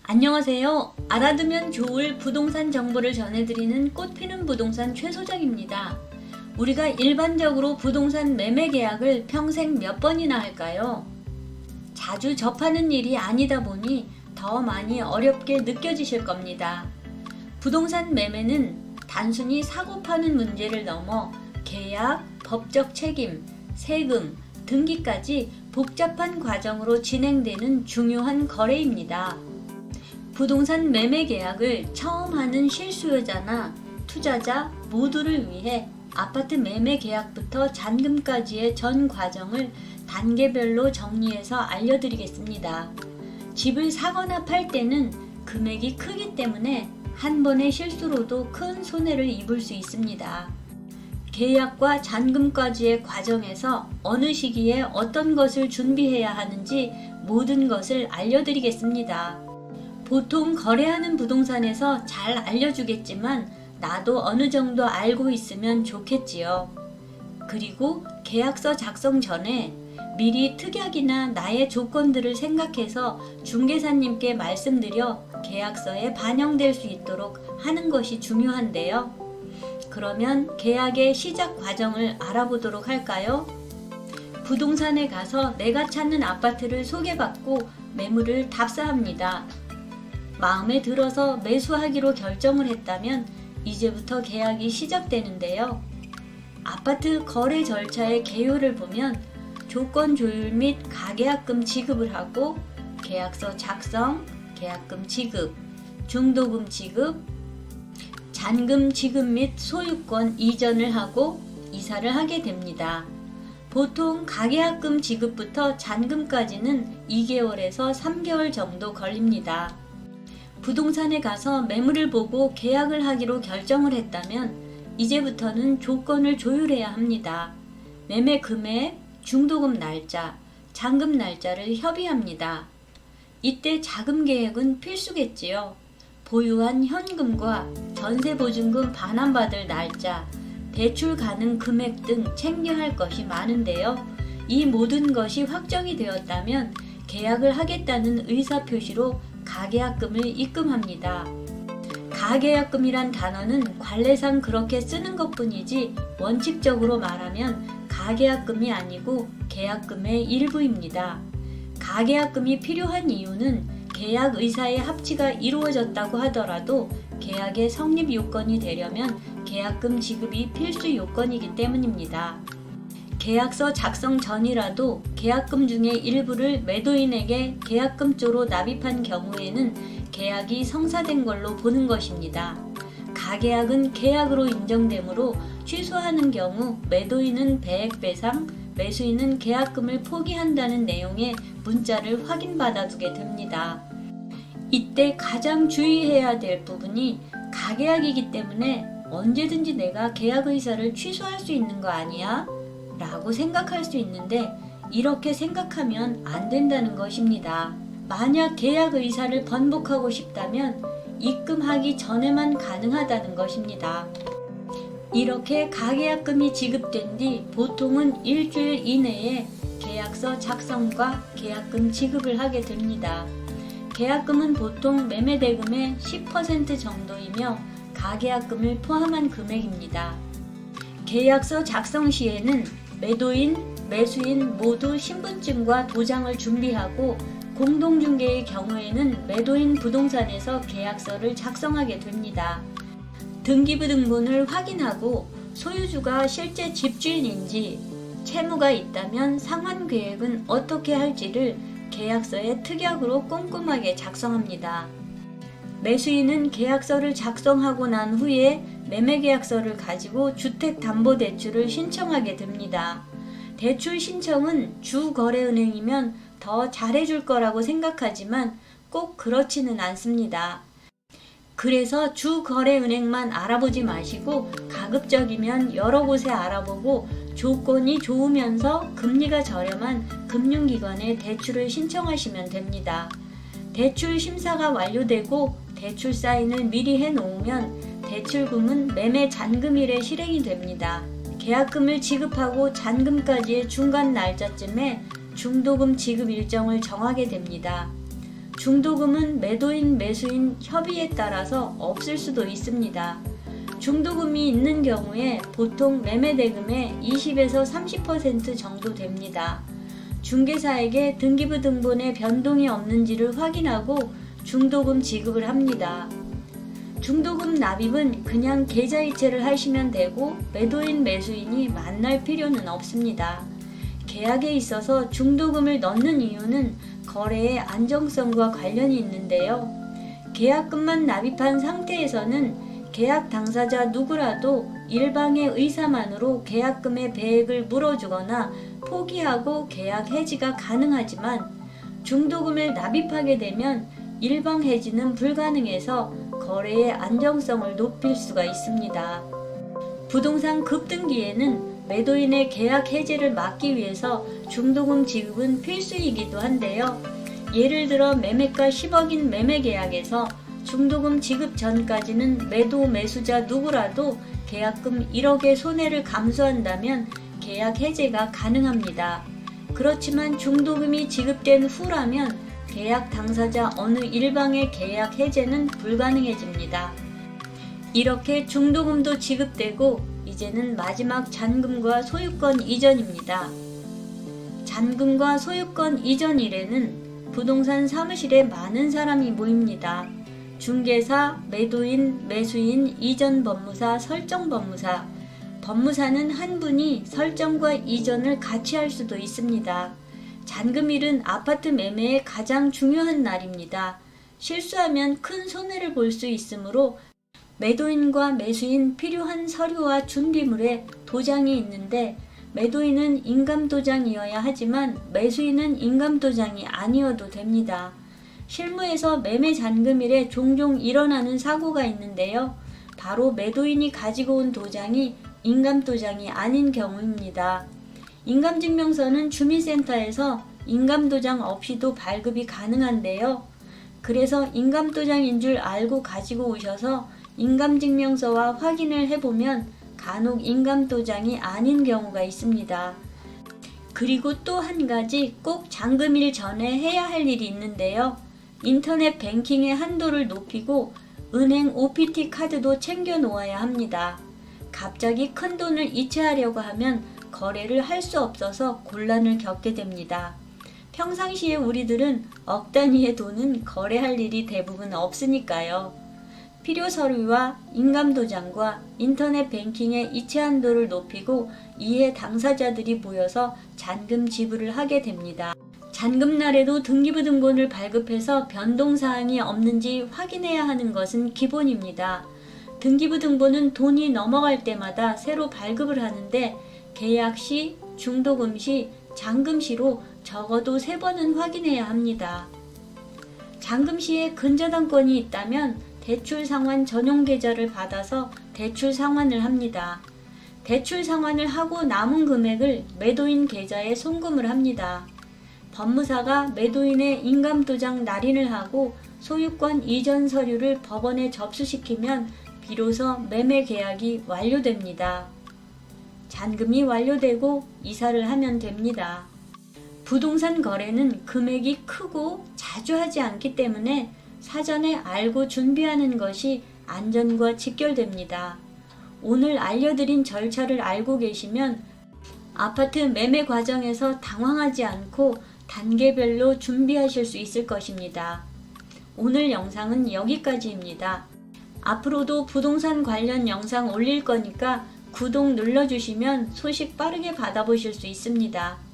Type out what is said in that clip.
안녕하세요. 알아두면 좋을 부동산 정보를 전해드리는 꽃피는 부동산 최 소장입니다. 우리가 일반적으로 부동산 매매 계약을 평생 몇 번이나 할까요? 자주 접하는 일이 아니다 보니 더 많이 어렵게 느껴지실 겁니다. 부동산 매매는 단순히 사고 파는 문제를 넘어 계약, 법적 책임, 세금, 등기까지 복잡한 과정으로 진행되는 중요한 거래입니다. 부동산 매매 계약을 처음 하는 실수요자나 투자자 모두를 위해 아파트 매매 계약부터 잔금까지의 전 과정을 단계별로 정리해서 알려드리겠습니다. 집을 사거나 팔 때는 금액이 크기 때문에 한 번의 실수로도 큰 손해를 입을 수 있습니다. 계약과 잔금까지의 과정에서 어느 시기에 어떤 것을 준비해야 하는지 모든 것을 알려드리겠습니다. 보통 거래하는 부동산에서 잘 알려주겠지만 나도 어느 정도 알고 있으면 좋겠지요. 그리고 계약서 작성 전에 미리 특약이나 나의 조건들을 생각해서 중개사님께 말씀드려 계약서에 반영될 수 있도록 하는 것이 중요한데요. 그러면 계약의 시작 과정을 알아보도록 할까요? 부동산에 가서 내가 찾는 아파트를 소개받고 매물을 답사합니다. 마음에 들어서 매수하기로 결정을 했다면 이제부터 계약이 시작되는데요. 아파트 거래 절차의 개요를 보면 조건 조율 및 가계약금 지급을 하고 계약서 작성, 계약금 지급, 중도금 지급, 잔금 지급 및 소유권 이전을 하고 이사를 하게 됩니다. 보통 가계약금 지급부터 잔금까지는 2개월에서 3개월 정도 걸립니다. 부동산에 가서 매물을 보고 계약을 하기로 결정을 했다면 이제부터는 조건을 조율해야 합니다. 매매 금액, 중도금 날짜, 잔금 날짜를 협의합니다. 이때 자금 계획은 필수겠지요. 보유한 현금과 전세보증금 반환받을 날짜, 대출 가능 금액 등 챙겨야 할 것이 많은데요. 이 모든 것이 확정이 되었다면 계약을 하겠다는 의사표시로 가계약금을 입금합니다. 가계약금이란 단어는 관례상 그렇게 쓰는 것뿐이지 원칙적으로 말하면 가계약금이 아니고 계약금의 일부입니다. 가계약금이 필요한 이유는 계약 의사의 합치가 이루어졌다고 하더라도 계약의 성립 요건이 되려면 계약금 지급이 필수 요건이기 때문입니다. 계약서 작성 전이라도 계약금 중의 일부를 매도인에게 계약금조로 납입한 경우에는 계약이 성사된 걸로 보는 것입니다. 가계약은 계약으로 인정되므로 취소하는 경우 매도인은 배액배상, 매수인은 계약금을 포기한다는 내용의 문자를 확인받아두게 됩니다. 이때 가장 주의해야 될 부분이 가계약이기 때문에 언제든지 내가 계약 의사를 취소할 수 있는 거 아니야? 라고 생각할 수 있는데 이렇게 생각하면 안 된다는 것입니다. 만약 계약 의사를 번복하고 싶다면 입금하기 전에만 가능하다는 것입니다. 이렇게 가계약금이 지급된 뒤 보통은 일주일 이내에 계약서 작성과 계약금 지급을 하게 됩니다. 계약금은 보통 매매대금의 10% 정도이며 가계약금을 포함한 금액입니다. 계약서 작성 시에는 매도인, 매수인 모두 신분증과 도장을 준비하고 공동중개의 경우에는 매도인 부동산에서 계약서를 작성하게 됩니다. 등기부 등본을 확인하고 소유주가 실제 집주인인지, 채무가 있다면 상환계획은 어떻게 할지를 계약서에 특약으로 꼼꼼하게 작성합니다. 매수인은 계약서를 작성하고 난 후에 매매계약서를 가지고 주택담보대출을 신청하게 됩니다. 대출 신청은 주거래은행이면 더 잘해줄 거라고 생각하지만 꼭 그렇지는 않습니다. 그래서 주거래은행만 알아보지 마시고 가급적이면 여러 곳에 알아보고 조건이 좋으면서 금리가 저렴한 금융기관에 대출을 신청하시면 됩니다. 대출 심사가 완료되고 대출 사인을 미리 해놓으면 대출금은 매매 잔금일에 실행이 됩니다. 계약금을 지급하고 잔금까지의 중간 날짜쯤에 중도금 지급 일정을 정하게 됩니다. 중도금은 매도인 매수인 협의에 따라서 없을 수도 있습니다. 중도금이 있는 경우에 보통 매매대금의 20에서 30% 정도 됩니다. 중개사에게 등기부 등본에 변동이 없는지를 확인하고 중도금 지급을 합니다. 중도금 납입은 그냥 계좌이체를 하시면 되고 매도인 매수인이 만날 필요는 없습니다. 계약에 있어서 중도금을 넣는 이유는 거래의 안정성과 관련이 있는데요. 계약금만 납입한 상태에서는 계약 당사자 누구라도 일방의 의사만으로 계약금의 배액을 물어주거나 포기하고 계약 해지가 가능하지만 중도금을 납입하게 되면 일방 해지는 불가능해서 거래의 안정성을 높일 수가 있습니다. 부동산 급등기에는 매도인의 계약 해지를 막기 위해서 중도금 지급은 필수이기도 한데요. 예를 들어 매매가 10억인 매매계약에서 중도금 지급 전까지는 매도 매수자 누구라도 계약금 1억의 손해를 감수한다면 계약 해제가 가능합니다. 그렇지만 중도금이 지급된 후라면 계약 당사자 어느 일방의 계약 해제는 불가능해집니다. 이렇게 중도금도 지급되고 이제는 마지막 잔금과 소유권 이전입니다. 잔금과 소유권 이전 일에는 부동산 사무실에 많은 사람이 모입니다. 중개사, 매도인, 매수인, 이전 법무사, 설정 법무사. 법무사는 한 분이 설정과 이전을 같이 할 수도 있습니다. 잔금일은 아파트 매매의 가장 중요한 날입니다. 실수하면 큰 손해를 볼 수 있으므로 매도인과 매수인 필요한 서류와 준비물에 도장이 있는데 매도인은 인감도장이어야 하지만 매수인은 인감도장이 아니어도 됩니다. 실무에서 매매 잔금일에 종종 일어나는 사고가 있는데요. 바로 매도인이 가지고 온 도장이 인감도장이 아닌 경우입니다. 인감증명서는 주민센터에서 인감도장 없이도 발급이 가능한데요. 그래서 인감도장인 줄 알고 가지고 오셔서 인감증명서와 확인을 해보면 간혹 인감도장이 아닌 경우가 있습니다. 그리고 또 한 가지 꼭 잔금일 전에 해야 할 일이 있는데요. 인터넷 뱅킹의 한도를 높이고 은행 OPT 카드도 챙겨 놓아야 합니다. 갑자기 큰 돈을 이체하려고 하면 거래를 할 수 없어서 곤란을 겪게 됩니다. 평상시에 우리들은 억 단위의 돈은 거래할 일이 대부분 없으니까요. 필요 서류와 인감도장과 인터넷 뱅킹의 이체 한도를 높이고 이에 당사자들이 모여서 잔금 지불을 하게 됩니다. 잔금날에도 등기부 등본을 발급해서 변동사항이 없는지 확인해야 하는 것은 기본입니다. 등기부 등본은 돈이 넘어갈 때마다 새로 발급을 하는데 계약 시, 중도금 시, 잔금 시로 적어도 3번은 확인해야 합니다. 잔금 시에 근저당권이 있다면 대출 상환 전용 계좌를 받아서 대출 상환을 합니다. 대출 상환을 하고 남은 금액을 매도인 계좌에 송금을 합니다. 법무사가 매도인의 인감도장 날인을 하고 소유권 이전 서류를 법원에 접수시키면 비로소 매매 계약이 완료됩니다. 잔금이 완료되고 이사를 하면 됩니다. 부동산 거래는 금액이 크고 자주 하지 않기 때문에 사전에 알고 준비하는 것이 안전과 직결됩니다. 오늘 알려드린 절차를 알고 계시면 아파트 매매 과정에서 당황하지 않고 단계별로 준비하실 수 있을 것입니다. 오늘 영상은 여기까지입니다. 앞으로도 부동산 관련 영상 올릴 거니까 구독 눌러주시면 소식 빠르게 받아보실 수 있습니다.